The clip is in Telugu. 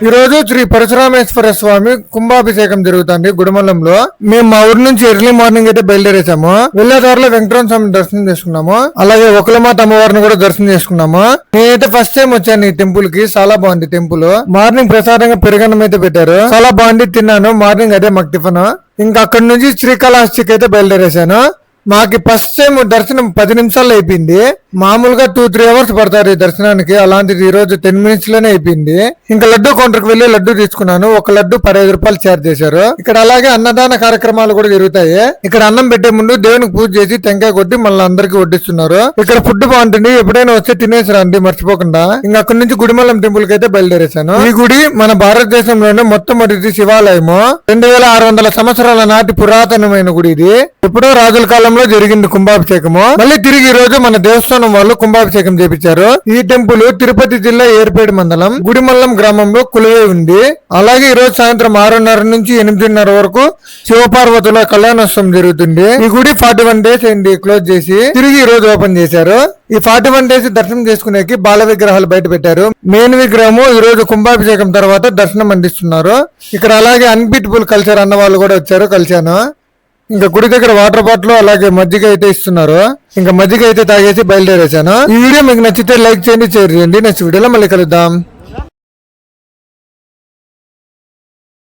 ఈ రోజు శ్రీ పరశురామేశ్వర స్వామి కుంభాభిషేకం జరుగుతుంది గుడిమల్లంలో. మేము మా ఊరి నుంచి ఎర్లీ మార్నింగ్ అయితే బయలుదేరేసాము. వెళ్లే దారిలో వెంకటరమణ స్వామి దర్శనం చేసుకున్నాము. అలాగే ఒకలమాత అమ్మవారిని కూడా దర్శనం చేసుకున్నాము. నేనైతే ఫస్ట్ టైం వచ్చాను ఈ టెంపుల్ కి. చాలా బాగుంది టెంపుల్. మార్నింగ్ ప్రసాదంగా పెరుగన్నం అయితే పెట్టారు. చాలా బాగుంది, తిన్నాను. మార్నింగ్ అదే మాకు టిఫన్. ఇంకా అక్కడ నుంచి శ్రీకాళహస్తికి అయితే బయలుదేరేసాను. మాకి ఫస్ట్ టైం దర్శనం 10 నిమిషాల్లో అయిపోయింది. మామూలుగా 2-3 అవర్స్ పడతారు ఈ దర్శనానికి, అలాంటిది ఈ రోజు 10 మినిట్స్ లోనే అయిపోయింది. ఇంకా లడ్డు కౌంటర్ కి వెళ్లి లడ్డు తీసుకున్నాను. ఒక లడ్డు 15 రూపాయలు చార్జ్ చేశారు. ఇక్కడ అలాగే అన్నదాన కార్యక్రమాలు కూడా జరుగుతాయి. ఇక్కడ అన్నం పెట్టే ముందు దేవునికి పూజ చేసి టెంకాయ కొట్టి మళ్ళీ అందరికి వడ్డిస్తున్నారు. ఇక్కడ ఫుడ్ బాగుంటుంది, ఎప్పుడైనా వస్తే తినేసి రండి మర్చిపోకుండా. ఇంకా అక్కడి నుంచి గుడిమల్లం టెంపుల్ కి అయితే బయలుదేరేశాను. ఈ గుడి మన భారతదేశంలోనే మొట్టమొదటి శివాలయము. 2600 సంవత్సరాల నాటి పురాతనమైన గుడి ఇది. ఎప్పుడో రాజుల కాలంలో జరిగింది కుంభాభిషేకము. మళ్ళీ తిరిగి ఈ రోజు మన దేవస్థానం వాళ్ళు కుంభాభిషేకం చేపించారు. ఈ టెంపుల్ తిరుపతి జిల్లా ఏర్పేడు మండలం గుడిమల్లం గ్రామంలో కొలువై ఉంది. అలాగే ఈ రోజు సాయంత్రం 6:30 నుంచి 8:30 వరకు శివపార్వతుల కళ్యాణోత్సవం జరుగుతుంది. ఈ గుడి 41 డేస్ అయింది క్లోజ్ చేసి, తిరిగి ఈ రోజు ఓపెన్ చేశారు. ఈ 41 డేస్ దర్శనం చేసుకునేకి బాల విగ్రహాలు బయట పెట్టారు. మెయిన్ విగ్రహము ఈ రోజు కుంభాభిషేకం తర్వాత దర్శనం అందిస్తున్నారు. ఇక్కడ అలాగే అన్బీటబుల్ కల్చర్ అన్న వాళ్ళు కూడా వచ్చారు, కలిశాను. ఇంకా గుడి దగ్గర వాటర్ బాటిల్ అలాగే మజ్జిగ అయితే ఇస్తున్నారు. ఇంకా మజ్జిగ అయితే తాగేసి బయలుదేరేశాను. ఈ వీడియో మీకు నచ్చితే లైక్ చేయండి, షేర్ చేయండి. నెక్స్ట్ వీడియోలో మళ్ళీ కలుద్దాం.